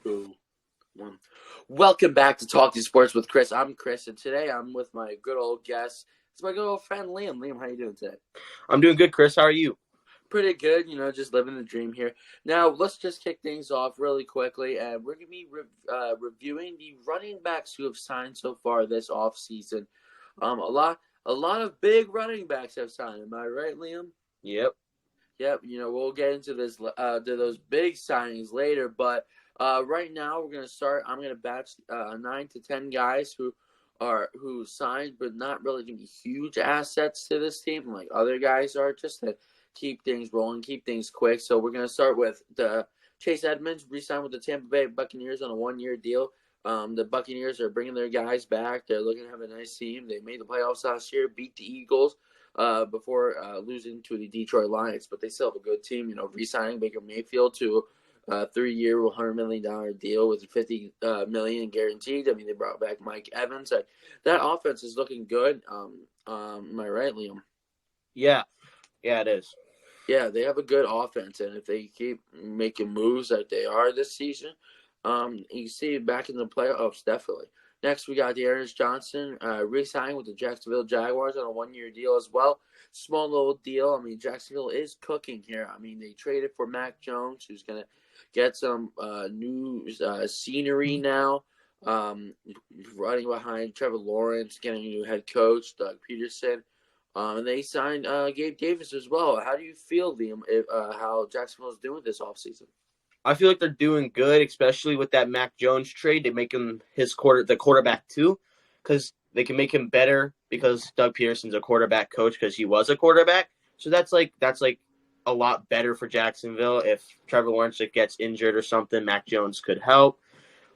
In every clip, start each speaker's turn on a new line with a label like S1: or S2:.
S1: Two, one. Welcome back to Talking Sports with Chris. I'm Chris, and today I'm with my good old guest. It's my good old friend Liam. Liam, how you doing today?
S2: I'm doing good, Chris. How are you?
S1: Pretty good, just living the dream here. Now, let's just kick things off really quickly, and we're going to be reviewing the running backs who have signed so far this offseason. A lot of big running backs have signed. Am I right, Liam?
S2: Yep.
S1: Yep, we'll get into to those big signings later, but right now we're gonna start. I'm gonna batch 9 to 10 guys who signed, but not really gonna be huge assets to this team, like other guys are, just to keep things rolling, keep things quick. So we're gonna start with the Chase Edmonds, re-signed with the Tampa Bay Buccaneers on a 1-year deal. The Buccaneers are bringing their guys back. They're looking to have a nice team. They made the playoffs last year, beat the Eagles before losing to the Detroit Lions, but they still have a good team. Re-signing Baker Mayfield to a 3-year, $100 million deal with $50 million guaranteed. I mean, they brought back Mike Evans. That offense is looking good. Am I right, Liam?
S2: Yeah, it is.
S1: Yeah, they have a good offense, and if they keep making moves like they are this season, you see it back in the playoffs, definitely. Next, we got Dearness Johnson re-signed with the Jacksonville Jaguars on a 1-year deal as well. Small little deal. I mean, Jacksonville is cooking here. I mean, they traded for Mac Jones, who's going to get some new scenery now. Running behind Trevor Lawrence, getting a new head coach, Doug Peterson. And they signed Gabe Davis as well. How do you feel, Liam, how Jacksonville is doing this offseason?
S2: I feel like they're doing good, especially with that Mac Jones trade. They make him the quarterback too, because they can make him better because Doug Peterson's a quarterback coach because he was a quarterback. So that's like a lot better for Jacksonville. If Trevor Lawrence gets injured or something, Mac Jones could help.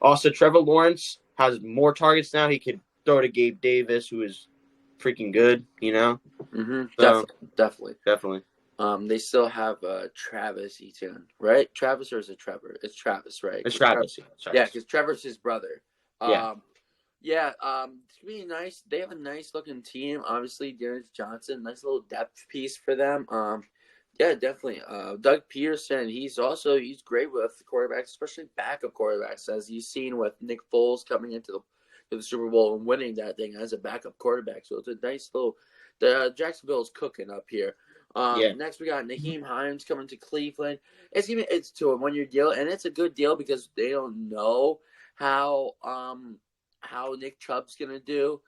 S2: Also, Trevor Lawrence has more targets now. He could throw to Gabe Davis, who is freaking good.
S1: Mm-hmm.
S2: So
S1: Definitely.
S2: definitely.
S1: They still have Travis Etienne, right? Travis, or is it Trevor? It's Travis, right?
S2: It's Travis.
S1: Yeah, because Trevor's his brother.
S2: Yeah.
S1: Yeah. It's gonna be nice. They have a nice looking team. Obviously, Dearness Johnson, nice little depth piece for them. Yeah, definitely. Doug Peterson, he's great with quarterbacks, especially backup quarterbacks, as you've seen with Nick Foles coming into the Super Bowl and winning that thing as a backup quarterback. So it's a nice little. Jacksonville's cooking up here.
S2: Yeah.
S1: Next, we got Nyheim Hines coming to Cleveland. It's to a 1-year deal, and it's a good deal because they don't know how Nick Chubb's gonna do.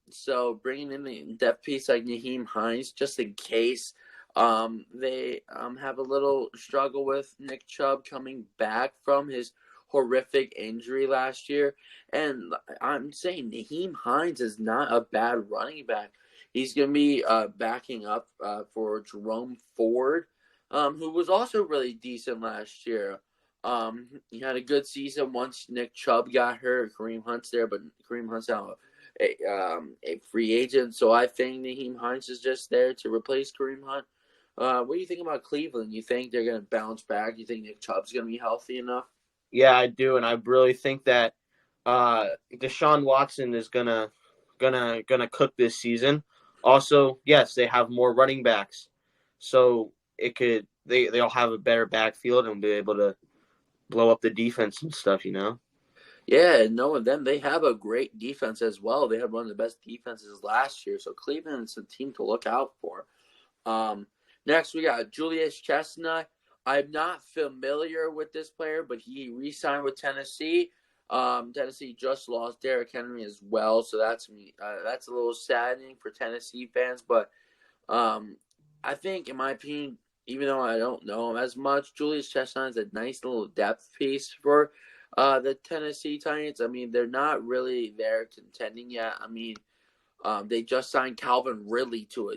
S1: So bringing in the depth piece like Nyheim Hines, just in case they have a little struggle with Nick Chubb coming back from his horrific injury last year. And I'm saying Nyheim Hines is not a bad running back. He's going to be backing up for Jerome Ford, who was also really decent last year. He had a good season once Nick Chubb got hurt. Kareem Hunt's there, but Kareem Hunt's now a free agent. So I think Nyheim Hines is just there to replace Kareem Hunt. What do you think about Cleveland? You think they're going to bounce back? You think Nick Chubb's going to be healthy enough?
S2: Yeah, I do, and I really think that Deshaun Watson is gonna cook this season. Also, yes, they have more running backs, so they'll have a better backfield and be able to blow up the defense and stuff.
S1: Yeah, and knowing them, they have a great defense as well. They had one of the best defenses last year, so Cleveland's a team to look out for. Next, we got Julius Chestnut. I'm not familiar with this player, but he re-signed with Tennessee. Tennessee just lost Derrick Henry as well, so that's a little saddening for Tennessee fans. But I think, in my opinion, even though I don't know him as much, Julius Chestnut is a nice little depth piece for the Tennessee Titans. I mean, they're not really there contending yet. I mean, they just signed Calvin Ridley to a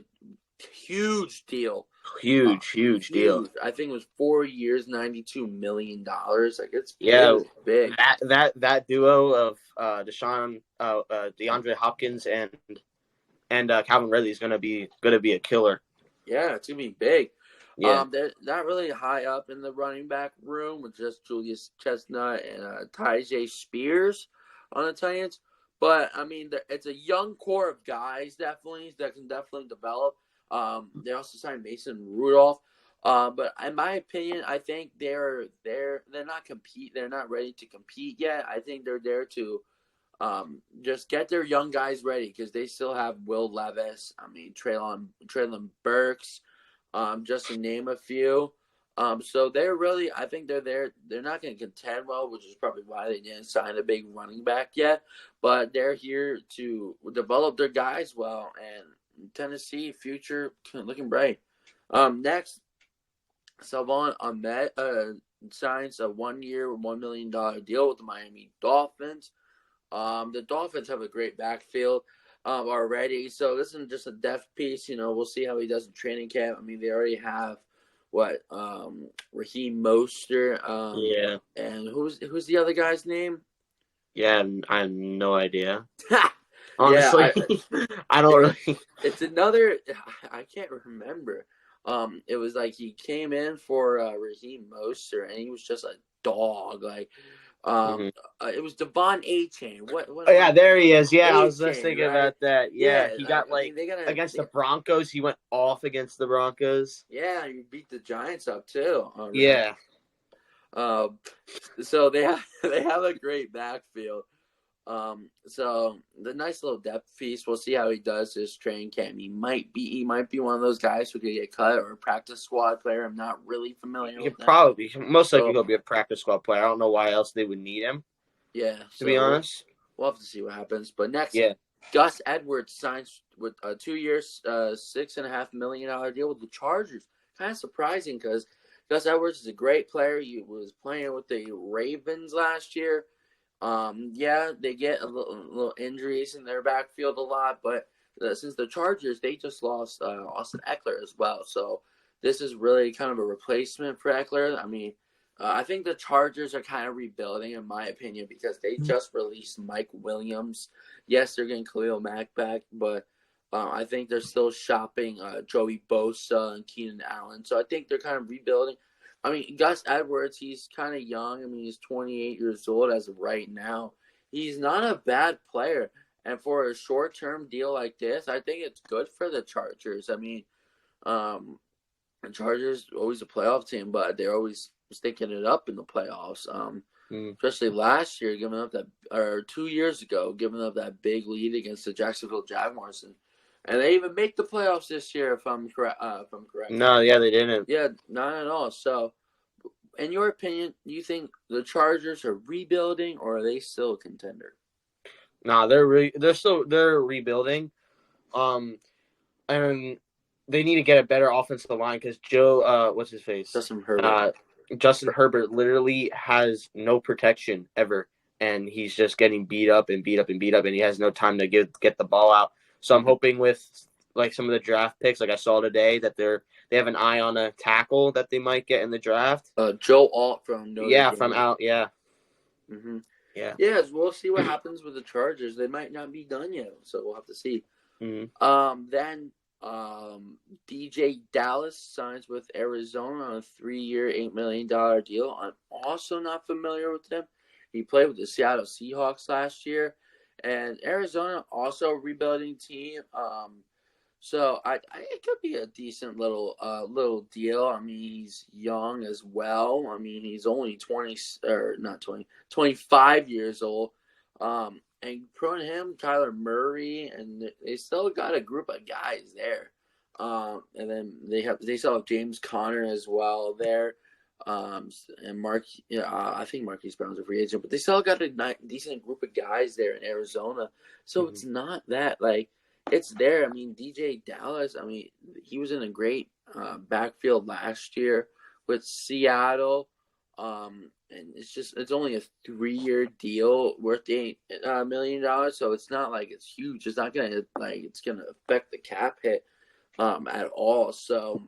S1: huge deal.
S2: Huge deal.
S1: I think it was 4 years, $92 million. Like, it's big.
S2: That duo of DeAndre Hopkins and Calvin Ridley is gonna be a killer.
S1: Yeah, it's gonna be big.
S2: Yeah.
S1: They're not really high up in the running back room with just Julius Chestnut and Tyjae Spears on the Titans. But I mean, it's a young core of guys definitely that can definitely develop. They also signed Mason Rudolph. But in my opinion, I think they're not compete. They're not ready to compete yet. I think they're there to just get their young guys ready because they still have Will Levis. I mean, Traylon Burks, just to name a few. So they're really, I think they're there. They're not going to contend well, which is probably why they didn't sign a big running back yet. But they're here to develop their guys well, and Tennessee future looking bright. Next, Salvon Ahmed signs a 1 year, $1 million deal with the Miami Dolphins. The Dolphins have a great backfield already, so this is just a depth piece. We'll see how he does in training camp. I mean, they already have Raheem Mostert,
S2: Yeah.
S1: and who's the other guy's name?
S2: Yeah, I have no idea.
S1: Yeah,
S2: Honestly, I don't really.
S1: It's another. I can't remember. It was like he came in for Raheem Mostert, and he was just a dog. Like,
S2: Mhm.
S1: it was Devon A-Chain. What
S2: Oh,
S1: am
S2: yeah,
S1: I
S2: there
S1: thinking?
S2: he is. Yeah, I was just
S1: A-Chain,
S2: thinking
S1: right?
S2: about that. Yeah,
S1: Yeah,
S2: he got
S1: I mean
S2: against
S1: they
S2: the
S1: got
S2: Broncos. He went off against the Broncos.
S1: yeah, you beat the Giants up too already.
S2: Yeah.
S1: Um, so they have they have a great backfield. So the nice little depth piece. We'll see how he does this training camp. He might be one of those guys who could get cut or a practice squad player. I'm not really familiar
S2: He
S1: with
S2: could
S1: that.
S2: probably, most likely,
S1: So
S2: he'll be a practice squad player. I don't know why else they would need him,
S1: yeah,
S2: to be
S1: so
S2: honest.
S1: we'll have to see what happens. But next,
S2: Yeah.
S1: Gus Edwards signs with a 2 year, $6.5 million deal with the Chargers. Kind of surprising because Gus Edwards is a great player. He was playing with the Ravens last year. Yeah, they get little injuries in their backfield a lot, but since the Chargers, they just lost Austin Eckler as well. So this is really kind of a replacement for Eckler. I mean, I think the Chargers are kind of rebuilding, in my opinion, because they just released Mike Williams. Yes, they're getting Khalil Mack back, but I think they're still shopping Joey Bosa and Keenan Allen. So I think they're kind of rebuilding. I mean, Gus Edwards, he's kind of young. I mean, he's 28 years old as of right now. He's not a bad player. And for a short term deal like this, I think it's good for the Chargers. I mean, um, the Chargers always a playoff team, but they're always stinking it up in the playoffs.
S2: Mm.
S1: Especially last year, giving up that, or 2 years ago, giving up that big lead against the Jacksonville Jaguars, and they even make the playoffs this year, if I'm correct.
S2: No, yeah, they didn't.
S1: Yeah, not at all. So, in your opinion, do you think the Chargers are rebuilding, or are they still a contender?
S2: Nah, they're rebuilding. Um, and they need to get a better offensive line because what's his face?
S1: Justin Herbert.
S2: Justin Herbert literally has no protection ever, and he's just getting beat up and beat up and beat up, and he has no time to get the ball out. So I'm hoping with like some of the draft picks, like I saw today, that they have an eye on a tackle that they might get in the draft.
S1: Joe Alt from Notre
S2: Yeah,
S1: Dame.
S2: from out. Yeah.
S1: Mm-hmm.
S2: Yeah.
S1: Yes, we'll see what happens with the Chargers. They might not be done yet, so we'll have to see. Then DJ Dallas signs with Arizona on a 3 year, $8 million deal. I'm also not familiar with him. He played with the Seattle Seahawks last year, and Arizona also a rebuilding team. So it could be a decent little deal. I mean, he's young as well. I mean, he's only 20 or not 20, 25 years old. And pro to him, Kyler Murray, and they still got a group of guys there. And then they still have James Conner as well there. And I think Marquise Brown's a free agent, but they still got a decent group of guys there in Arizona. So it's not that like it's there. I mean, DJ Dallas. I mean, he was in a great backfield last year with Seattle. And it's only a 3 year deal worth $8 million, so it's not like it's huge. It's not gonna it's gonna affect the cap hit at all. So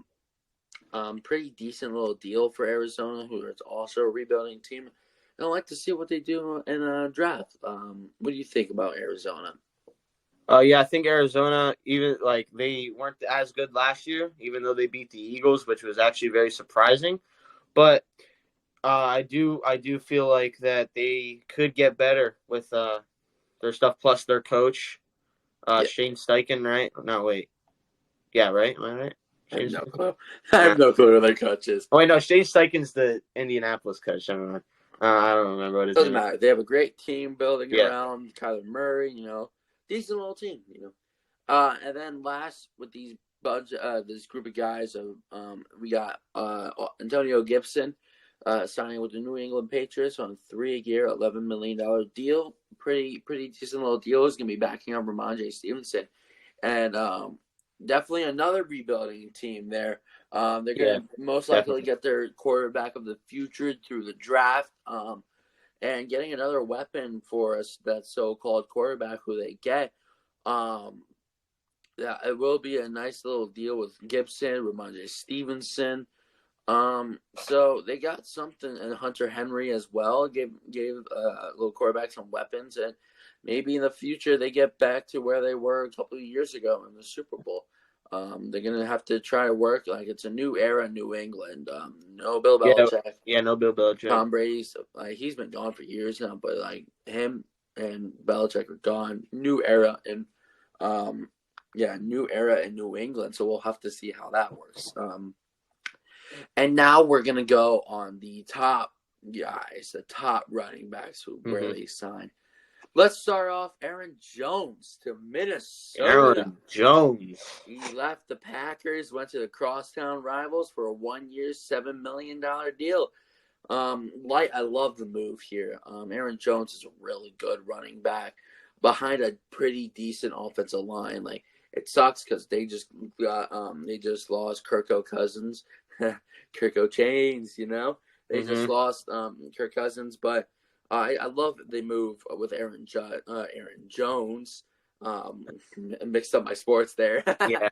S1: pretty decent little deal for Arizona, who is also a rebuilding team. And I'd like to see what they do in a draft. What do you think about Arizona?
S2: Yeah, I think Arizona, even like they weren't as good last year, even though they beat the Eagles, which was actually very surprising. But I do feel like that they could get better with their stuff plus their coach,
S1: Yeah.
S2: Shane Steichen, right? No, wait. Yeah, right? Am I right?
S1: I have
S2: Shane
S1: no
S2: Steichen?
S1: clue. I have no clue who their coach is.
S2: Oh wait, no, Shane Steichen's the Indianapolis coach. I don't know. I don't remember what his
S1: Doesn't
S2: name is.
S1: matter. They have a great team building
S2: Yeah,
S1: around Kyler Murray. Decent little team. And then last with these budget, this group of guys, we got Antonio Gibson signing with the New England Patriots on a 3-year, $11 million deal. Pretty decent little deal. He's gonna be backing up Ramondre Stevenson, and definitely another rebuilding team there. They're
S2: yeah,
S1: gonna most likely
S2: definitely.
S1: get their quarterback of the future through the draft. And getting another weapon for us, that so-called quarterback who they get. Um, yeah, it will be a nice little deal with Gibson, Ramondre Stevenson. So they got something, and Hunter Henry as well gave a little quarterback some weapons, and maybe in the future they get back to where they were a couple of years ago in the Super Bowl. They're gonna have to try to work like it's a new era in New England. No Bill
S2: Yeah,
S1: Belichick,
S2: yeah, no Bill Belichick.
S1: Tom Brady's he's been gone for years now, but like him and Belichick are gone. New era in new era in New England. So we'll have to see how that works. And now we're gonna go on the top guys, the top running backs where they signed. Let's start off Aaron Jones to Minnesota.
S2: Aaron Jones.
S1: He left the Packers, went to the crosstown rivals for a 1-year, $7 million deal. I love the move here. Aaron Jones is a really good running back behind a pretty decent offensive line. Like it sucks because they just lost Kirko Cousins, Kirko Chains. They just lost Kirk Cousins, but I love the move with Aaron Jones. Mixed up my sports there.
S2: Yeah,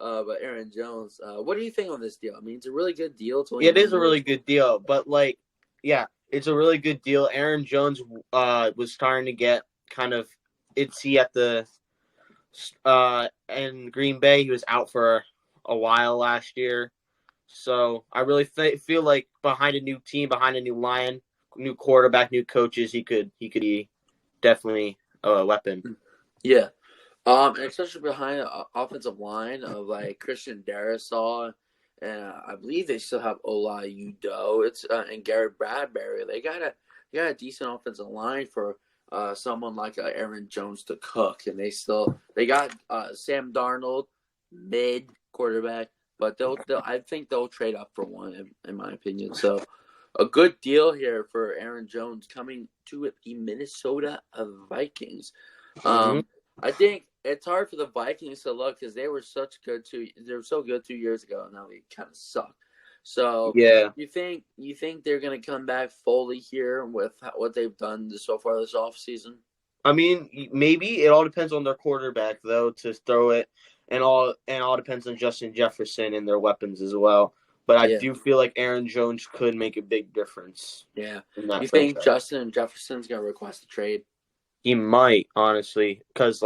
S1: But Aaron Jones, what do you think on this deal? I mean, it's a really good deal. It's only
S2: it is
S1: 1
S2: a
S1: year.
S2: really good deal, but yeah, it's a really good deal. Aaron Jones was starting to get kind of itsy at the in Green Bay. He was out for a while last year, so I really feel like behind a new team, behind a new line, new quarterback, new coaches, he could be definitely a weapon.
S1: Yeah. And especially behind an offensive line of like Christian Darrisaw, and I believe they still have Ola Udo. It's and Garrett Bradbury. They got a decent offensive line for someone like Aaron Jones to cook, and they got Sam Darnold, mid quarterback, but I think they'll trade up for one in my opinion. So a good deal here for Aaron Jones coming to the Minnesota Vikings. I think it's hard for the Vikings to look because they were so good 2 years ago, and now they kind of suck. So
S2: Yeah,
S1: you think they're gonna come back fully here with what they've done so far this offseason?
S2: I mean, maybe it all depends on their quarterback though to throw it, and all depends on Justin Jefferson and their weapons as well. But I
S1: Yeah,
S2: do feel like Aaron Jones could make a big difference
S1: yeah.
S2: in that
S1: You think
S2: franchise.
S1: Justin Jefferson's gonna request a trade?
S2: He might, honestly, because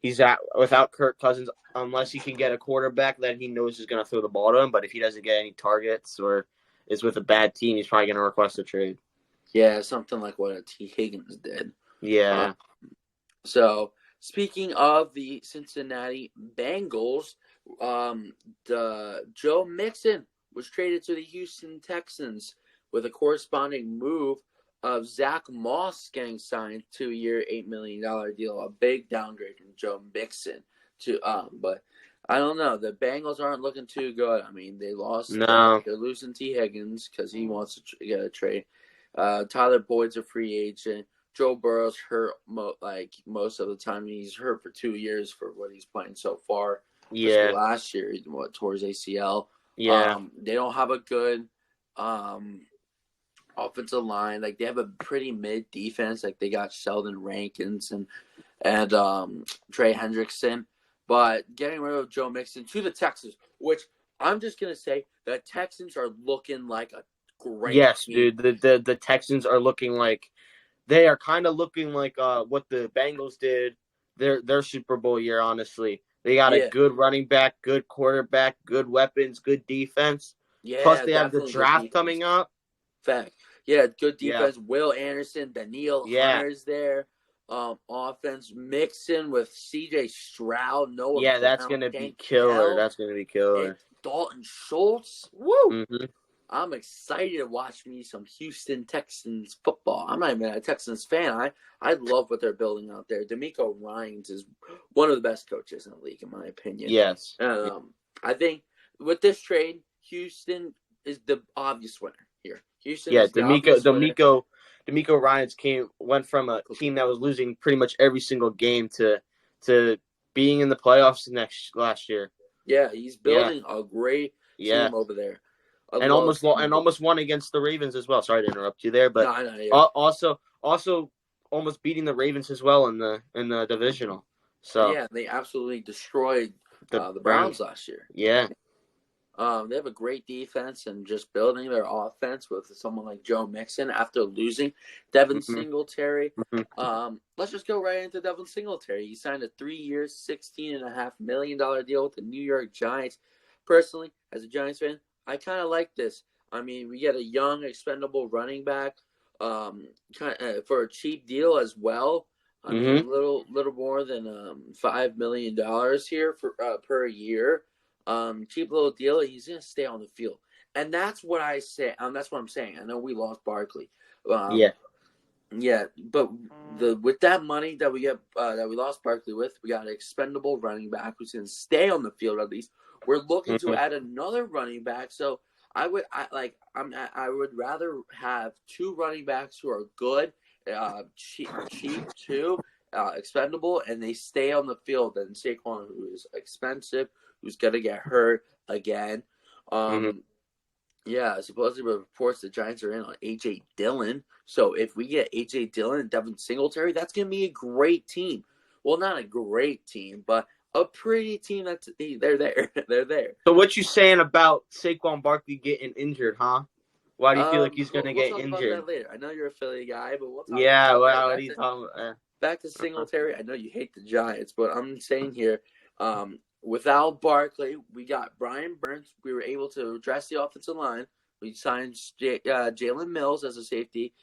S2: he's without Kirk Cousins, unless he can get a quarterback that he knows is going to throw the ball to him. But if he doesn't get any targets or is with a bad team, he's probably going to request a trade.
S1: Yeah, something like what T. Higgins did.
S2: Yeah.
S1: So speaking of the Cincinnati Bengals, the Joe Mixon was traded to the Houston Texans with a corresponding move of Zach Moss getting signed 2-year, $8 million deal. A big downgrade from Joe Mixon but I don't know. The Bengals aren't looking too good. I mean, they lost.
S2: No.
S1: They're losing T. Higgins because he wants to get a trade. Tyler Boyd's a free agent. Joe Burrow's hurt most of the time. He's hurt for 2 years for what he's playing so far. Especially
S2: Yeah.
S1: last year, tore his ACL.
S2: Yeah.
S1: They don't have a good offensive line. Like they have a pretty mid defense. Like they got Sheldon Rankins and Trey Hendrickson. But getting rid of Joe Mixon to the Texans, which I'm just gonna say the Texans are looking like a great team.
S2: Dude. The Texans are looking like they are kind of looking like what the Bengals did their Super Bowl year. Honestly, they got a good running back, good quarterback, good weapons, good defense. Plus,
S1: Yeah,
S2: they have the
S1: definitely good
S2: draft
S1: defense.
S2: coming up.
S1: Fact. Yeah, good
S2: Yeah.
S1: defense. Will Anderson, Danielle
S2: Yeah.
S1: Hunter's there. Offense mixing with CJ Stroud, Noah
S2: Yeah, that's
S1: Brown,
S2: gonna be
S1: Tank
S2: killer.
S1: Dell.
S2: That's gonna be killer.
S1: Dalton Schultz. Woo!
S2: Mm-hmm.
S1: I'm excited to watch me some Houston Texans football. I'm not even a Texans fan. I love what they're building out there. D'Amico Ryans is one of the best coaches in the league, in my opinion.
S2: Yes.
S1: I think with this trade, Houston is the obvious winner here. Houston
S2: Yeah,
S1: is the obvious winner.
S2: D'Amico Ryans went from a team that was losing pretty much every single game to being in the playoffs last year.
S1: Yeah, he's building a great team over there.
S2: And almost won against the Ravens as well. Sorry to interrupt you there, but also almost beating the Ravens as well in the divisional. So
S1: yeah, they absolutely destroyed the Browns last year.
S2: Yeah.
S1: They have a great defense and just building their offense with someone like Joe Mixon after losing Devin Singletary. Let's just go right into Devin Singletary. He signed a 3-year, $16.5 million deal with the New York Giants. Personally, as a Giants fan, I kind of like this. I mean, we get a young, expendable running back for a cheap deal as well. I mean, a little more than $5 million here for per year. Cheap little deal. He's gonna stay on the field, and that's what I say. That's what I'm saying. I know we lost Barkley. Yeah, but with that money that we get that we lost Barkley with, we got an expendable running back who's gonna stay on the field at least. We're looking to add another running back, so I would rather have 2 running backs who are good, cheap too, expendable, and they stay on the field than Saquon, who is expensive, who's gonna get hurt again. Yeah, supposedly reports the Giants are in on A.J. Dillon. So if we get A.J. Dillon and Devin Singletary, that's going to be a great team. Well, not a great team, but a pretty team. They're there. They're there.
S2: So what you saying about Saquon Barkley getting injured, huh? Why do you feel like he's going to get injured?
S1: We'll talk about that later. I know you're a Philly guy, but we'll talk about
S2: that. What are you talking about?
S1: Back to Singletary. I know you hate the Giants, but I'm saying here, without Barkley, we got Brian Burns. We were able to address the offensive line. We signed Jalen Mills as a safety,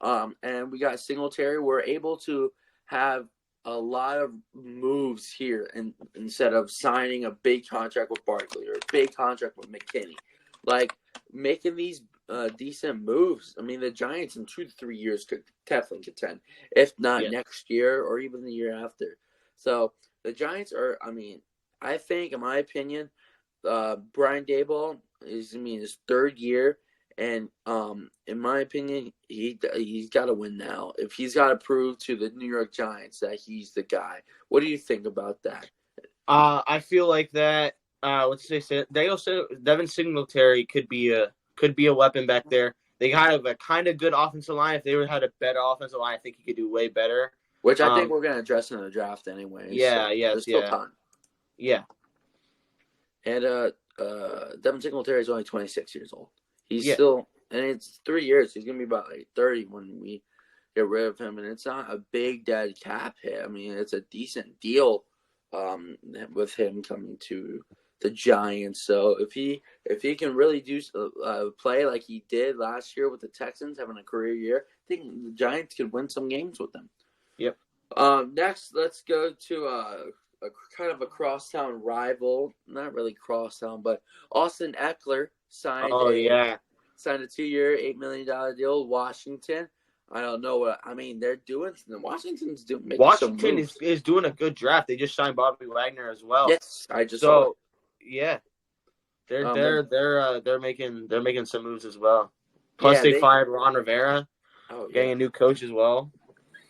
S1: and we got Singletary. We're able to have a lot of moves here, and instead of signing a big contract with Barkley or a big contract with McKinney, like making these decent moves. I mean, the Giants in 2 to 3 years could definitely contend, if not next year or even the year after. So the Giants are. I mean, I think, in my opinion, Brian Daboll is his 3rd year, and in my opinion, he's got to win now. If he's got to prove to the New York Giants that he's the guy, what do you think about that?
S2: I feel like that. Devin Singletary could be a weapon back there. They have a kind of good offensive line. If they had a better offensive line, I think he could do way better.
S1: Which I think we're going to address in the draft anyway.
S2: Yeah,
S1: so there's still time.
S2: Yeah.
S1: And Devin Singletary is only 26 years old. He's still, and it's 3 years. He's going to be about 30 when we get rid of him. And it's not a big dead cap hit. I mean, it's a decent deal with him coming to the Giants. So if he can really do play like he did last year with the Texans, having a career year, I think the Giants could win some games with them.
S2: Yep.
S1: Next, let's go to a kind of a crosstown rival. Not really crosstown, but Austin Eckler signed a 2-year, $8 million deal with Washington. I don't know what I mean. They're doing. Washington
S2: is doing a good draft. They just signed Bobby Wagner as well.
S1: Yes, I just saw it.
S2: Yeah, they're making some moves as well. Plus, they fired Ron Rivera, getting a new coach as well.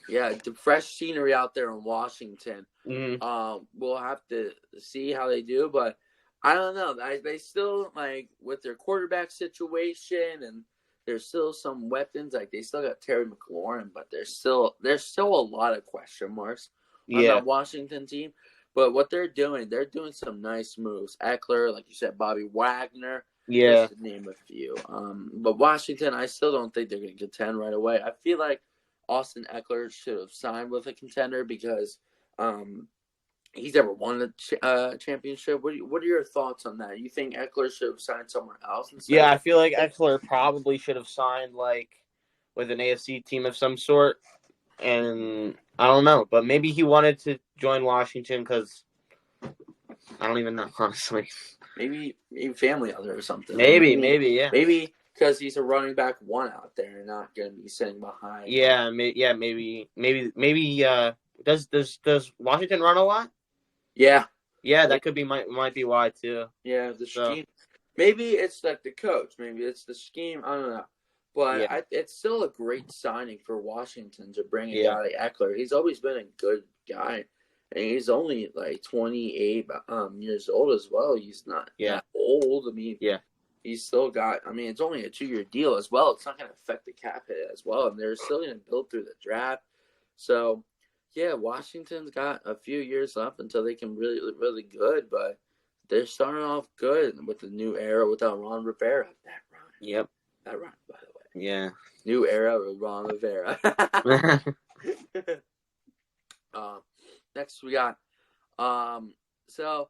S1: Yeah, the fresh scenery out there in Washington. We'll have to see how they do, but I don't know. They still, like, with their quarterback situation, and there's still some weapons. Like, they still got Terry McLaurin, but there's still a lot of question marks on that Washington team. But what they're doing some nice moves. Eckler, like you said, Bobby Wagner.
S2: Yeah.
S1: Just to name a few. But Washington, I still don't think they're going to contend right away. I feel like Austin Eckler should have signed with a contender because he's never won a championship. What are your thoughts on that? You think Eckler should have signed somewhere else instead?
S2: Yeah, I feel like Eckler probably should have signed with an AFC team of some sort. And I don't know, but maybe he wanted to join Washington because I don't even know, honestly.
S1: maybe family other or something.
S2: Maybe, yeah.
S1: Maybe because he's a running back one out there and not going to be sitting behind.
S2: Yeah, maybe. Does Washington run a lot?
S1: Yeah,
S2: Yeah, that could be might be why too.
S1: yeah. The
S2: So
S1: scheme. Maybe it's like the coach. Maybe it's the scheme. I don't know. But
S2: yeah,
S1: it's still a great signing for Washington to bring a
S2: yeah,
S1: guy like Eckler. He's always been a good guy, and he's only like 28 years old as well. He's not that old. I mean,
S2: yeah,
S1: he's still got. I mean, it's only a 2-year deal as well. It's not going to affect the cap hit as well, and they're still going to build through the draft. So, yeah, Washington's got a few years left until they can really, really good, but they're starting off good with the new era without Ron Rivera. That rhyme.
S2: yep,
S1: That rhyme, by the way.
S2: yeah.
S1: New era with Ron Rivera. Next we got so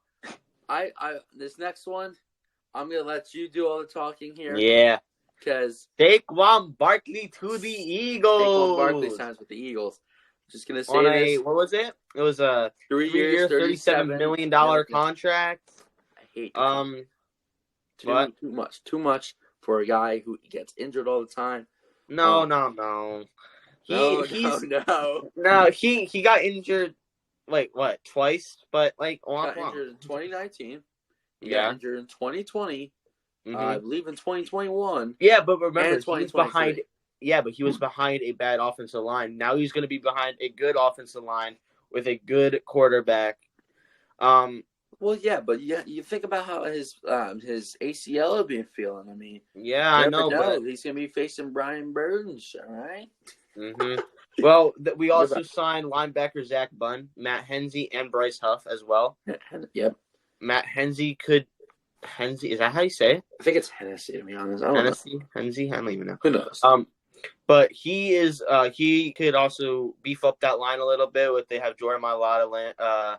S1: I this next one I'm gonna let you do all the talking here.
S2: Yeah.
S1: Because
S2: Saquon Barkley to the Eagles.
S1: Saquon Barkley signs with the Eagles. Just gonna say this.
S2: What was it? It was a
S1: 3-year,
S2: $37 million contract.
S1: I hate too much for a guy who gets injured all the time.
S2: No.
S1: No,
S2: he got injured like what, twice? But like
S1: got injured in 2019. He got injured in 2020. I believe in 2021.
S2: Yeah, but remember, he was behind. Yeah, but he was behind a bad offensive line. Now he's going to be behind a good offensive line with a good quarterback.
S1: Well, yeah, but you think about how his ACL will be feeling. I mean,
S2: yeah, I know, but
S1: he's going to be facing Brian Burns, all right?
S2: Well, we also signed linebacker Zach Bunn, Matt Hensey, and Bryce Huff as well.
S1: Yep.
S2: Matt Hensey is that how you say it?
S1: I think it's Hennessy, to be honest. I don't know.
S2: Hensey? I don't even know.
S1: Who knows?
S2: But he could also beef up that line a little bit. They have Jordan Mailata,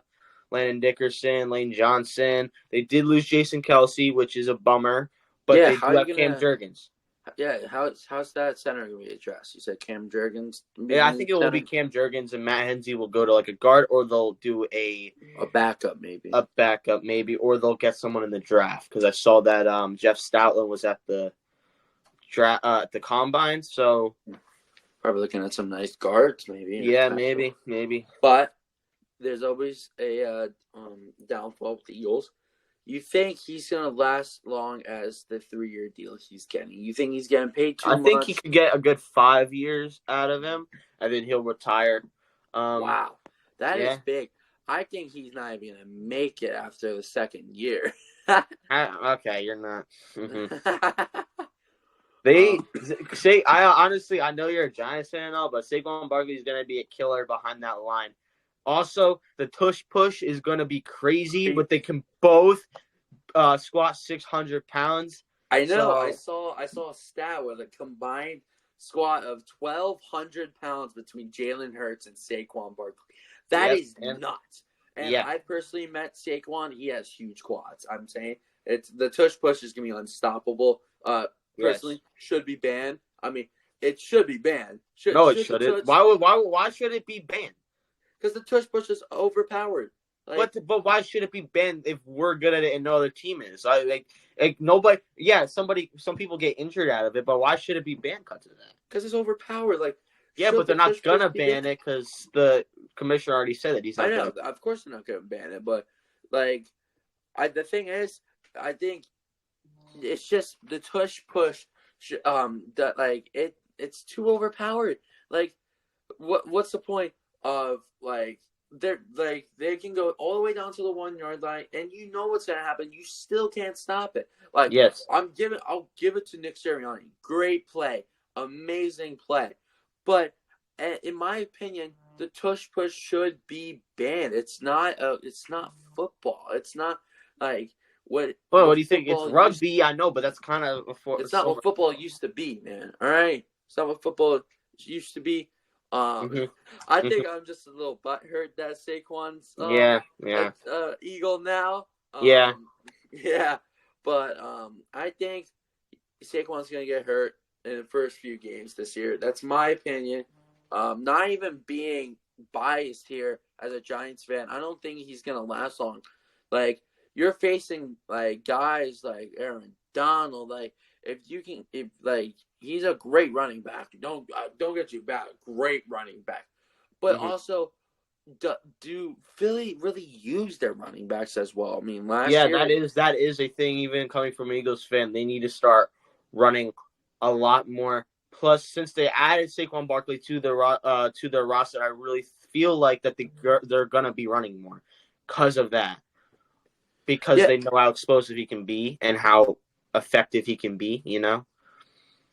S2: Landon Dickerson, Lane Johnson. They did lose Jason Kelsey, which is a bummer. But they do have Cam Jurgens.
S1: Yeah, how's that center going to be addressed? You said Cam Jurgens?
S2: Yeah, I think it will be Cam Jurgens, and Matt Hensey will go to like a guard, or they'll do a
S1: backup maybe.
S2: Or they'll get someone in the draft, because I saw that Jeff Stoutland was at the draft at the combine, so
S1: probably looking at some nice guards maybe.
S2: Yeah, maybe.
S1: But there's always a downfall with the Eagles. You think he's going to last long as the 3-year deal he's getting? You think he's getting paid too much?
S2: I think he could get a good 5 years out of him, and then he'll retire.
S1: Wow. That is big. I think he's not even going to make it after the 2nd year.
S2: Okay, you're not. They say, I know you're a Giants fan and all, but Saquon Barkley is going to be a killer behind that line. Also, the tush push is going to be crazy, but they can both squat 600 pounds.
S1: I know. So, I saw a stat with a combined squat of 1,200 pounds between Jalen Hurts and Saquon Barkley. That is nuts. And I personally met Saquon. He has huge quads. I'm saying the tush push is going to be unstoppable. Personally, should be banned. I mean, it should be banned.
S2: It shouldn't. Why should it be banned?
S1: Because the tush push is overpowered.
S2: But why should it be banned if we're good at it and no other team is? Nobody. Yeah, some people get injured out of it, but why should it be banned because of that?
S1: Because it's overpowered.
S2: But they're not gonna ban it because the commissioner already said that he's not.
S1: I know, of course they're not gonna ban it, but the thing is, I think it's just the tush push. It's too overpowered. What's the point of they can go all the way down to the 1-yard line, and you know what's gonna happen. You still can't stop it.
S2: Yes,
S1: I'll give it to Nick Sirianni. Great play, amazing play. But in my opinion, the tush push should be banned. It's not football. It's not what.
S2: Well, what do you think? It's rugby, I know, but that's kind of
S1: it's not what football used to be, man. All right, it's not what football used to be. I think I'm just a little butthurt that Saquon's Eagle now. But I think Saquon's gonna get hurt in the first few games this year. That's my opinion. Not even being biased here as a Giants fan, I don't think he's gonna last long. you're facing like guys like Aaron Donald. Like if like he's a great running back. Don't get you back. Great running back, but
S2: Hmm.
S1: also do Philly really use their running backs as well? I mean, last
S2: Yeah,
S1: year,
S2: that is a thing. Even coming from an Eagles fan, they need to start running a lot more. Plus, since they added Saquon Barkley to their roster, I really feel like that they're gonna be running more because of that. Because
S1: yeah,
S2: they know how explosive he can be and how effective he can be. You know.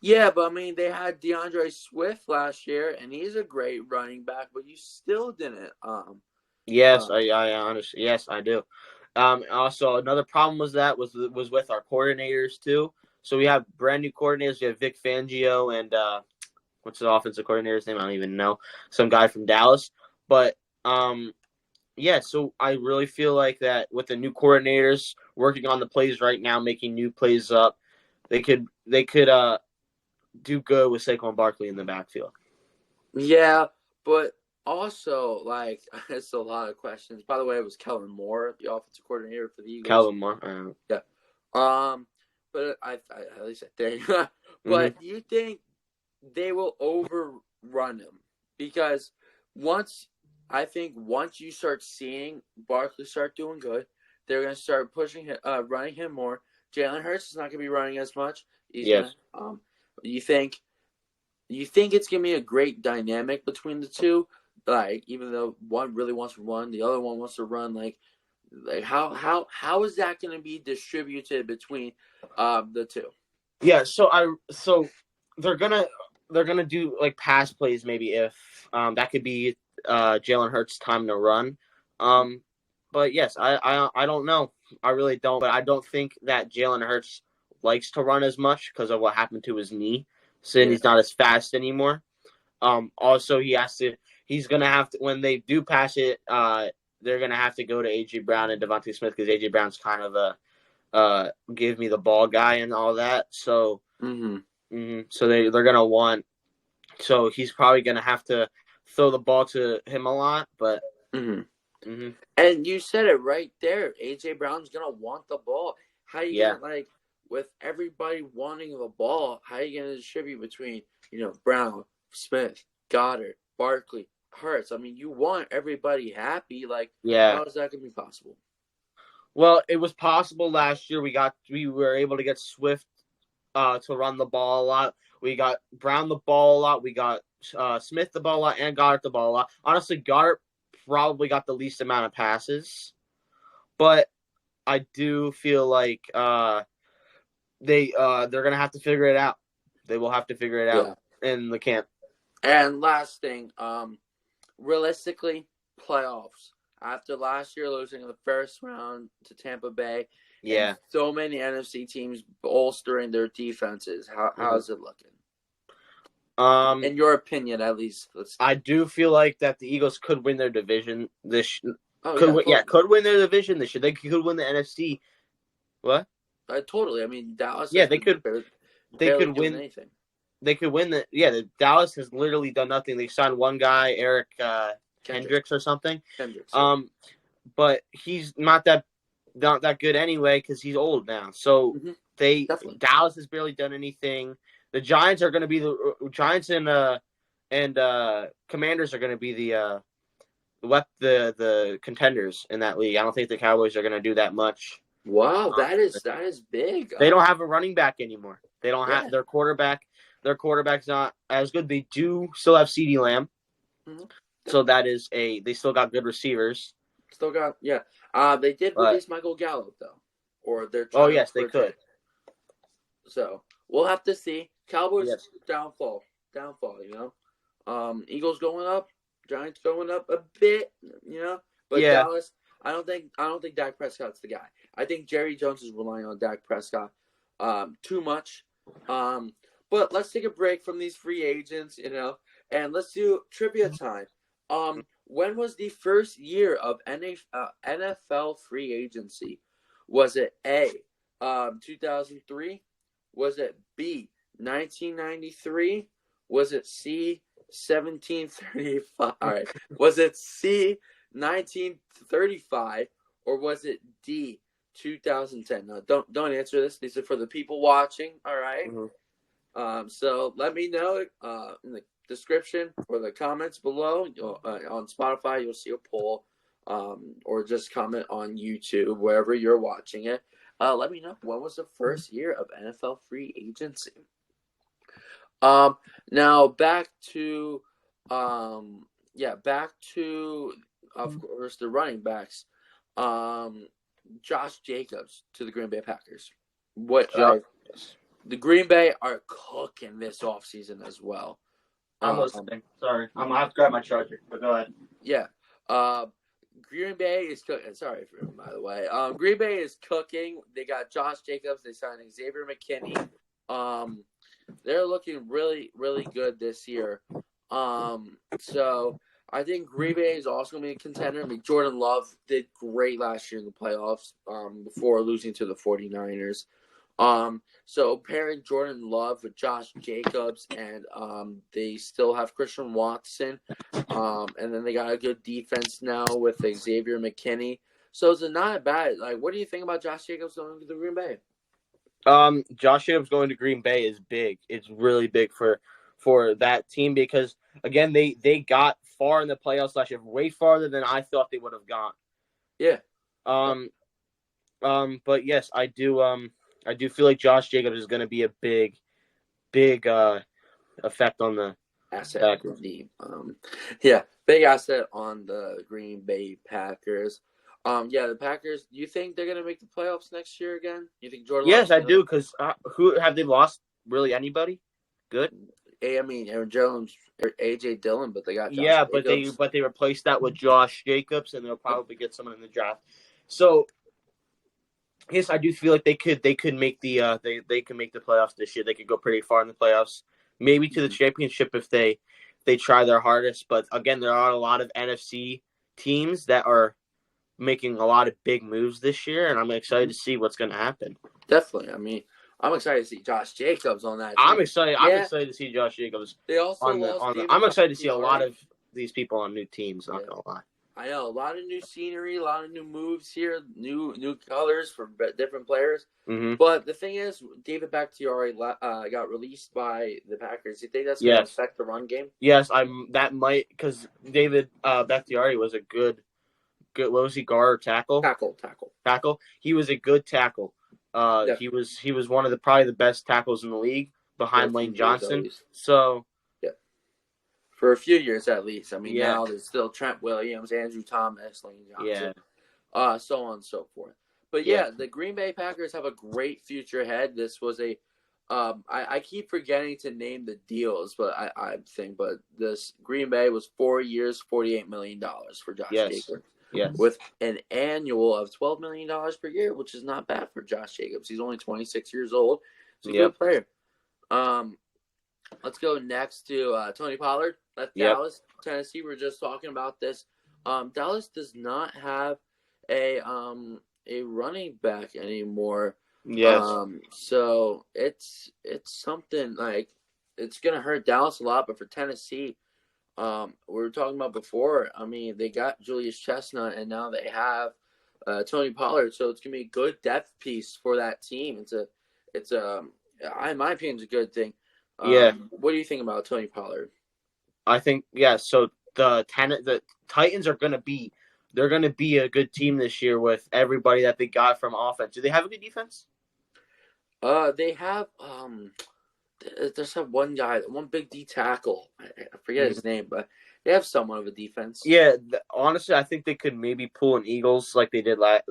S1: yeah, but I mean, they had DeAndre Swift last year, and he's a great running back, but you still didn't.
S2: Yes,
S1: Um,
S2: I understand. Yes, I do. Also, another problem was with our coordinators too. So we have brand new coordinators. We have Vic Fangio and what's the offensive coordinator's name? I don't even know. Some guy from Dallas. But yeah. So I really feel like that with the new coordinators working on the plays right now, making new plays up, they could do good with Saquon Barkley in the backfield.
S1: yeah, but also like it's a lot of questions. By the way, it was Kellen Moore, the offensive coordinator for the Eagles.
S2: Calvin Moore.
S1: Yeah. Um, but I at least I think.
S2: Mm-hmm.
S1: But do you think they will overrun him? Because once once you start seeing Barkley start doing good, they're gonna start pushing him, running him more. Jalen Hurts is not gonna be running as much. He's gonna
S2: Yes.
S1: you think it's gonna be a great dynamic between the two? Like even though one really wants to run, the other one wants to run. Like how is that going to be distributed between the two?
S2: Yeah, so they're gonna they're gonna do like pass plays maybe if that could be Jalen Hurts' time to run. But yes, I don't know. I really don't. But I don't think that Jalen Hurts likes to run as much because of what happened to his knee. So
S1: Yeah.
S2: he's not as fast anymore. Also he has to. He's gonna have to when they do pass it. They're gonna have to go to AJ Brown and Devontae Smith because AJ Brown's kind of a give me the ball guy and all that. So,
S1: Mm-hmm.
S2: so they're gonna want. So he's probably gonna have to throw the ball to him a lot. But
S1: Mm-hmm.
S2: mm-hmm,
S1: And you said it right there. AJ Brown's gonna want the ball. How you
S2: yeah,
S1: gonna with everybody wanting the ball? How you gonna distribute between Brown, Smith, Goddard, Barkley, Hurts? I mean, you want everybody happy. Like,
S2: yeah.
S1: how is that gonna be possible?
S2: Well, it was possible last year. We were able to get Swift to run the ball a lot. We got Brown the ball a lot. We got Smith the ball a lot and Goddard the ball a lot. Honestly, Goddard probably got the least amount of passes, but I do feel like they're gonna have to figure it out. They will have to figure it out
S1: Yeah.
S2: in the camp.
S1: And last thing, realistically, playoffs. After last year losing in the first round to Tampa Bay, and
S2: Yeah.
S1: so many NFC teams bolstering their defenses,
S2: Mm-hmm.
S1: how's it looking?
S2: Um,
S1: In your opinion, at least.
S2: I do feel like that the Eagles could win their division. This
S1: Oh yeah, totally.
S2: could win their division this year. They could win the NFC. What?
S1: Totally. I mean, Dallas
S2: Yeah,
S1: has been
S2: they
S1: barely
S2: could
S1: doing
S2: win.
S1: anything.
S2: They could win the. Yeah, the Dallas has literally done nothing. They signed one guy, Eric
S1: Kendrick,
S2: Hendricks or something.
S1: Kendricks, yeah.
S2: But he's not that good anyway because he's old now. So
S1: Mm-hmm.
S2: they
S1: Definitely.
S2: Dallas has barely done anything. The Giants are going to be the Giants and Commanders are going to be the contenders in that league. I don't think the Cowboys are going to do that much.
S1: Wow, that is big.
S2: They don't have a running back anymore. They don't have
S1: Yeah.
S2: their quarterback. Their quarterback's not as good. They do still have CeeDee Lamb,
S1: Mm-hmm.
S2: so that is they still got good receivers.
S1: Still got They did
S2: But
S1: release Michael Gallup though, or they're
S2: oh
S1: trying to
S2: yes, they
S1: project.
S2: could.
S1: So we'll have to see. Cowboys
S2: Yes.
S1: downfall. Eagles going up, Giants going up a bit. But
S2: Yeah.
S1: Dallas. I don't think Dak Prescott's the guy. I think Jerry Jones is relying on Dak Prescott too much. But let's take a break from these free agents, and let's do trivia time. When was the first year of NFL free agency? Was it A, 2003? Was it B, 1993? Was it C, 1735? All right. Was it C, 1935? Or was it D, 2010. No, don't answer this. These are for the people watching. All right. So let me know in the description or the comments below. On Spotify, you'll see a poll, or just comment on YouTube wherever you're watching it. Let me know, when was the first year of NFL free agency? Now back to of course the running backs. Josh Jacobs to the Green Bay Packers. The Green Bay are cooking this offseason as well.
S2: I'm listening. Sorry, I have to grab my charger. But go ahead.
S1: Yeah. Green Bay is cooking. Sorry for him, by the way. Green Bay is cooking. They got Josh Jacobs. They signed Xavier McKinney. They're looking really, really good this year. So I think Green Bay is also going to be a contender. I mean, Jordan Love did great last year in the playoffs before losing to the 49ers. So pairing Jordan Love with Josh Jacobs, and they still have Christian Watson, and then they got a good defense now with Xavier McKinney. So it's not bad. Like, what do you think about Josh Jacobs going to the Green Bay?
S2: Josh Jacobs going to Green Bay is big. It's really big for that team because again they got far in the playoffs last year, way farther than I thought they would have gone.
S1: Yeah.
S2: But yes, I do feel like Josh Jacobs is going to be a big effect on the
S1: asset. Big asset on the Green Bay Packers. The Packers. Do you think they're gonna make the playoffs next year again? You think Jordan?
S2: Yes, I do. Because who have they lost? Really, anybody? Good.
S1: I mean, Aaron Jones, or AJ Dillon, but they got Josh
S2: Jacobs. but they replaced that with Josh Jacobs, and they'll probably get someone in the draft. So, yes, I do feel like they could make the they can make the playoffs this year. They could go pretty far in the playoffs, maybe to the championship if they try their hardest. But again, there are a lot of NFC teams that are making a lot of big moves this year, and I'm excited to see what's going to happen.
S1: Definitely. I mean, I'm excited to see Josh Jacobs on that team.
S2: I'm excited to see Josh Jacobs.
S1: They also
S2: I'm excited to see a lot of these people on new teams, not going to lie.
S1: I know, a lot of new scenery, a lot of new moves here, new colors for different players.
S2: Mm-hmm.
S1: But the thing is, David Bakhtiari got released by the Packers. Do you think that's going to affect the run game?
S2: Yes, that might, because David Bakhtiari was a good. What was he, guard or tackle? Tackle. He was a good tackle. He was one of probably the best tackles in the league behind Lane Johnson. So
S1: for a few years at least. I mean, now there's still Trent Williams, Andrew Thomas, Lane Johnson, so on and so forth. But the Green Bay Packers have a great future ahead. This was I keep forgetting to name the deals, but but this Green Bay was 4 years, $48 million for Josh Jacobs.
S2: Yes.
S1: With an annual of $12 million per year, which is not bad for Josh Jacobs. He's only 26 years old. He's a good player. Let's go next to Tony Pollard. That's Dallas, Tennessee. We're just talking about this. Dallas does not have a running back anymore.
S2: Yes.
S1: So it's something like it's gonna hurt Dallas a lot, but for Tennessee. We were talking about before. I mean, they got Julius Chestnut, and now they have Tony Pollard. So it's gonna be a good depth piece for that team. In my opinion, it's a good thing. What do you think about Tony Pollard?
S2: I think So the Titans are gonna be a good team this year with everybody that they got from offense. Do they have a good defense?
S1: They have There's that one guy, one big D tackle. I forget his name, but they have somewhat of a defense.
S2: Yeah, honestly, I think they could maybe pull an Eagles like they did what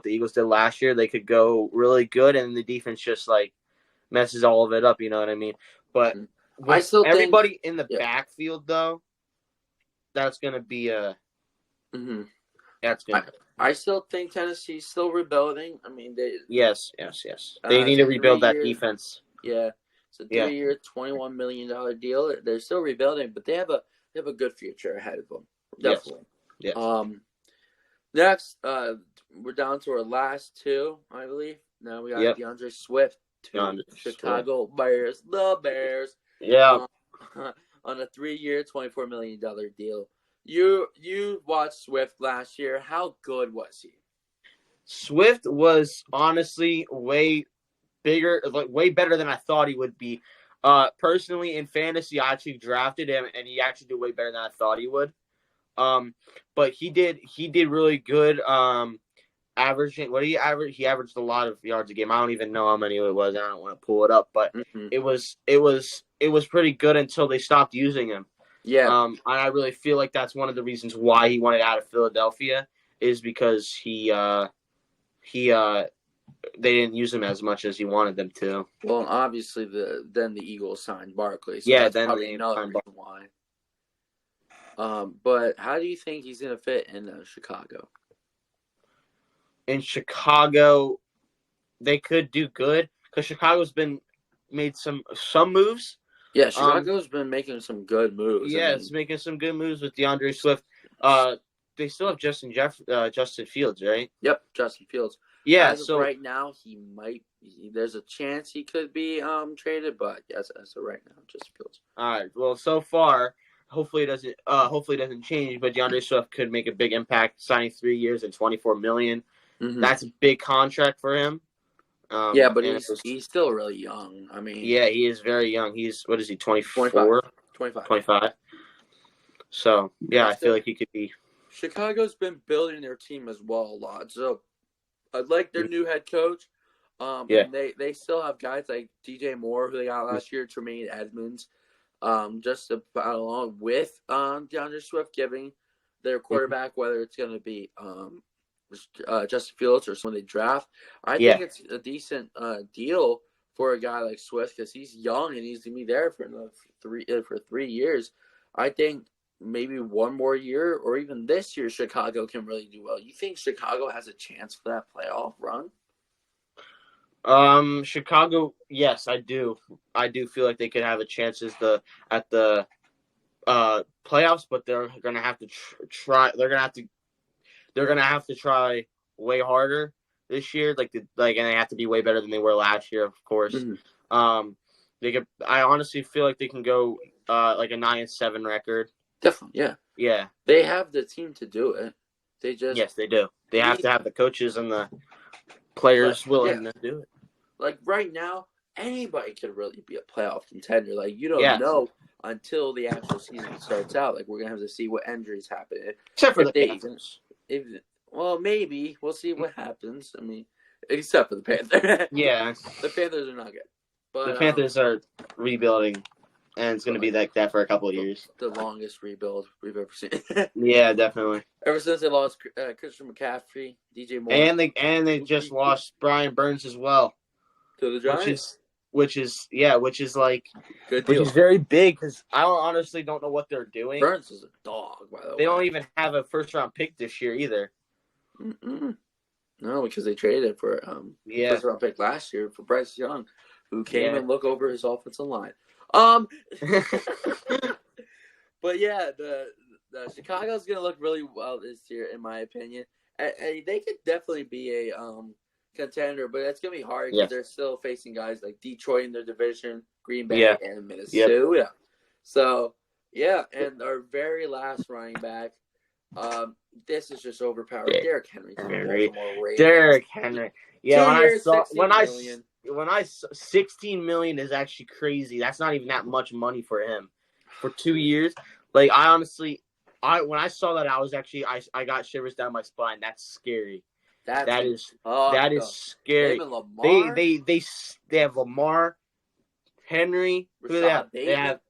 S2: the Eagles did last year. They could go really good, and the defense just messes all of it up. You know what I mean? But
S1: I still
S2: everybody in the backfield though, that's gonna be a.
S1: Mm-hmm.
S2: That's gonna.
S1: I still think Tennessee's still rebuilding. I mean, they.
S2: Yes. They need to rebuild that defense.
S1: Yeah. It's a 3-year, $21 million deal. They're still rebuilding, but they have a good future ahead of them. Definitely.
S2: Yes.
S1: Next, we're down to our last two, I believe. Now we got DeAndre Swift to Chicago Bears. The Bears.
S2: Yeah.
S1: On a 3-year, $24 million deal. You watched Swift last year. How good was he?
S2: Swift was honestly way bigger, like way better than I thought he would be. Personally, in fantasy, I actually drafted him, and he actually did way better than I thought he would. But he did really good. Averaging what did he average? He averaged a lot of yards a game. I don't even know how many it was. I don't want to pull it up, but
S1: Mm-hmm.
S2: it was pretty good until they stopped using him.
S1: Yeah.
S2: And I really feel like that's one of the reasons why he wanted out of Philadelphia is because he they didn't use him as much as he wanted them to.
S1: Well, obviously, then the Eagles signed Barkley, so
S2: Yeah,
S1: that's
S2: then
S1: probably
S2: they
S1: another
S2: signed
S1: reason why. But how do you think he's gonna fit in Chicago?
S2: in Chicago. They could do good because Chicago's been made some moves.
S1: Yeah,
S2: Um,
S1: Chicago's been making some good moves. I
S2: yeah,
S1: mean,
S2: it's making some good moves with DeAndre Swift. They still have Justin Fields, right?
S1: yep, Justin Fields.
S2: Yeah,
S1: As of
S2: so
S1: right now, there's a chance he could be traded, but yes, as of right now, Justin Fields.
S2: all right. Well, so far, hopefully it doesn't change. But DeAndre Swift could make a big impact, signing 3 years and $24 million.
S1: Mm-hmm.
S2: That's a big contract for him.
S1: Yeah, but
S2: And
S1: he's still really young. I mean,
S2: yeah, he is very young. He's what is he,
S1: 25.
S2: 24,
S1: 25.
S2: 25? So yeah, I feel like he could be.
S1: Chicago's been building their team as well a lot. So I like their new head coach.
S2: Yeah.
S1: And they still have guys like DJ Moore, who they got last year, Tremaine Edmonds, just about along with DeAndre Swift, giving their quarterback, whether it's going to be Justin Fields or someone they draft. I think it's a decent deal for a guy like Swift because he's young and he's going to be there for another 3 years. I think maybe one more year or even this year, Chicago can really do well. You think Chicago has a chance for that playoff run?
S2: Chicago, yes, I do. I do feel like they could have a chance at the playoffs, but they're gonna have to try. They're gonna have to try way harder this year. And they have to be way better than they were last year, of course.
S1: Mm-hmm.
S2: They could. I honestly feel like they can go like a 9-7 record.
S1: Definitely, yeah.
S2: Yeah.
S1: They have the team to do it.
S2: Yes, they do. They have to have the coaches and the players willing to do it.
S1: Like right now, anybody could really be a playoff contender. Like you don't know until the actual season starts out. Like we're gonna have to see what injuries happen.
S2: Except for the Panthers.
S1: Well, maybe we'll see what happens. I mean, except for the Panthers.
S2: Yeah,
S1: the Panthers are not good. But
S2: the Panthers are rebuilding, and it's gonna be like that for a couple of years.
S1: The longest rebuild we've ever seen.
S2: Yeah, definitely.
S1: Ever since they lost Christian McCaffrey, DJ Moore,
S2: and they just lost Brian Burns as well.
S1: To the Giants,
S2: which is like
S1: good deal.
S2: Which is very big because I honestly don't know what they're doing.
S1: Burns is a dog, by the way.
S2: They don't even have a first-round pick this year either.
S1: Mm-mm. No, because they traded for first-round pick last year for Bryce Young, who came and looked over his offensive line. But yeah, the Chicago's gonna look really well this year, in my opinion. And they could definitely be a contender, but it's gonna be hard because they're still facing guys like Detroit in their division, Green Bay, and Minnesota. Yep. So and our very last running back, this is just overpowered. Derrick Henry.
S2: Derrick Henry. Yeah, when I saw 16 million is actually crazy. That's not even that much money for him for 2 years. Like I honestly, when I saw that, I got shivers down my spine. That's scary. That is scary. They have Lamar, Henry. Who do they have? They have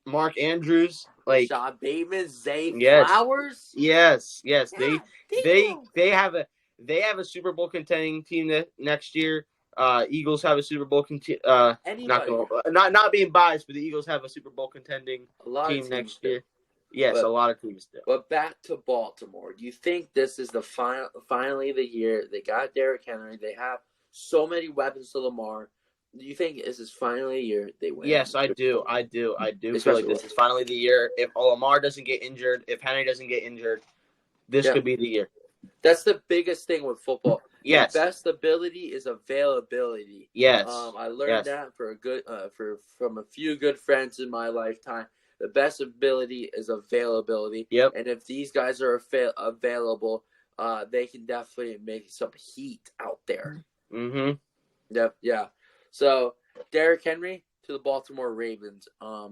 S2: Mark Andrews, like
S1: Rashad Bateman, Zay Flowers.
S2: Yes. They have a Super Bowl contending team next year. Eagles have a Super Bowl not being biased, but the Eagles have a Super Bowl contending team next year. Yes, a lot of teams do.
S1: But back to Baltimore. Do you think this is finally the year they got Derrick Henry? They have so many weapons to Lamar. Do you think this is finally the year they win?
S2: Yes, I do. I do feel like this is finally the year. If Lamar doesn't get injured, if Henry doesn't get injured, this could be the year.
S1: That's the biggest thing with football.
S2: Yes.
S1: The best ability is availability.
S2: Yes.
S1: I learned that from a few good friends in my lifetime. The best ability is availability.
S2: Yep.
S1: And if these guys are available, they can definitely make some heat out there.
S2: Mm-hmm.
S1: Yep, yeah. So Derrick Henry to the Baltimore Ravens. Oh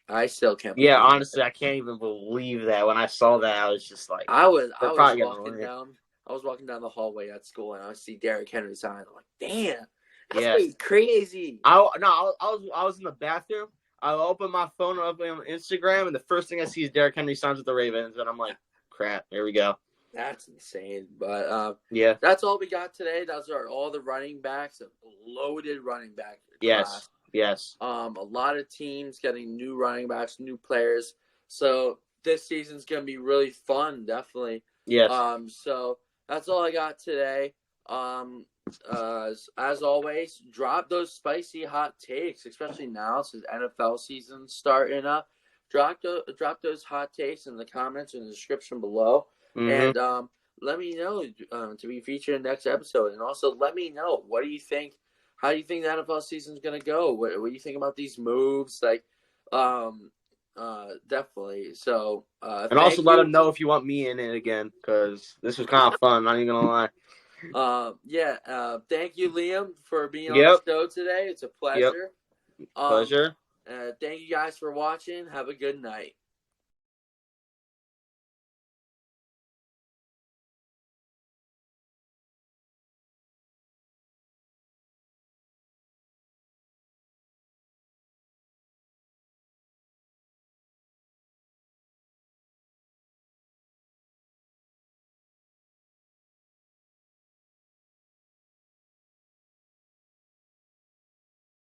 S1: my, I still can't
S2: Yeah,
S1: believe
S2: honestly,
S1: it.
S2: I can't even believe that. When I saw that, I was just like,
S1: I was
S2: they're
S1: I was
S2: probably gonna
S1: walking
S2: win.
S1: down. I was walking down the hallway at school and I see Derrick Henry sign. I'm like, damn, that's
S2: Yes.
S1: pretty crazy.
S2: I was in the bathroom. I opened my phone up on Instagram, and the first thing I see is Derrick Henry signs with the Ravens, and I'm like, crap, here we go.
S1: That's insane. But
S2: Yeah.
S1: that's all we got today. Those are all the running backs, a loaded running back
S2: Yes.
S1: class.
S2: Yes.
S1: A lot of teams getting new running backs, new players. So this season's gonna be really fun, definitely.
S2: Yes.
S1: So that's all I got today. As always, drop those spicy hot takes, especially now since NFL season's starting up. Drop those hot takes in the comments in the description below,
S2: Mm-hmm.
S1: and let me know to be featured in the next episode. And also let me know, what do you think? How do you think the NFL season is going to go? What do you think about these moves? Like, definitely. So,
S2: And also
S1: thank
S2: let them
S1: you.
S2: know if you want me in it again, because this was kind of fun. Not even gonna lie.
S1: Yeah. Thank you, Liam, for being on the
S2: Yep.
S1: show today. It's a
S2: Yep.
S1: pleasure. Um,
S2: Pleasure.
S1: thank you guys for watching. Have a good night.